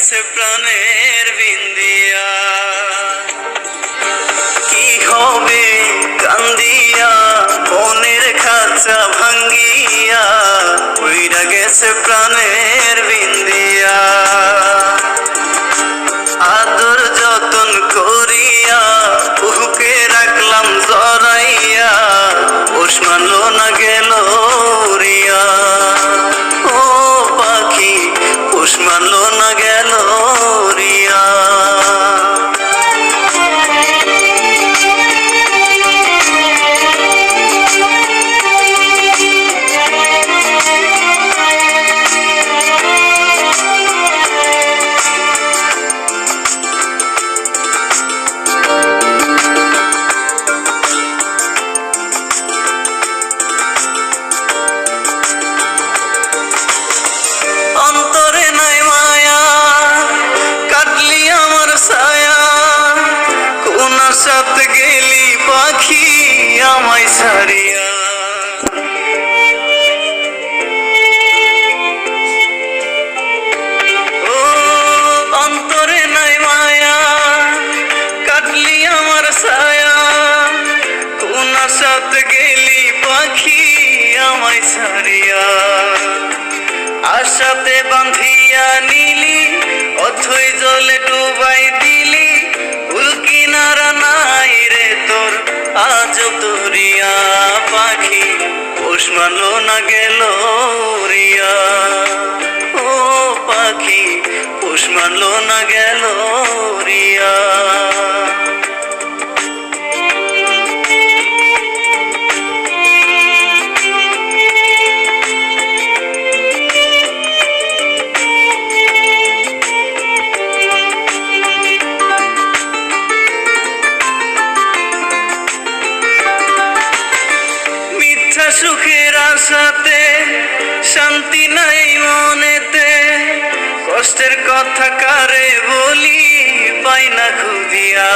গেছে প্রাণের বিন্দিয়া। কি হবে কান্দিয়া মনের খাঁচা ভাঙ্গিয়া, উইরা গেছে প্রাণের বিন্দিয়া। আদর যতন করিয়া বুকে রাখলাম জড়াইয়া, পোষ মানলো না গেল উড়িয়া। ও পাখি পোষ মানলো না গেল উড়িয়া। অন্তরে নাই মায়া, কাটলি আমার ছায়া, কোন আশাতে গেলি পাখি আমায় ছাড়িয়া। ও অন্তরে নাই মায়া, কাটলি আমার ছায়া, কোন আশাতে গেলি পাখি আমায় ছাড়িয়া। আশাতে বাঁধিয়া নিলি অথই জলে ডুবাই দিলি, কুল কিনারা নাই রে তোর আজ তোরিয়া। পাখি পোষ মানলো না গেল উড়িয়া। ও পাখি পোষ মানলো না গেল উড়িয়া। সুখের আশাতে শান্তি নাই মনেতে, কষ্টের কথা কারে বলি পাই না খুঁজিয়া।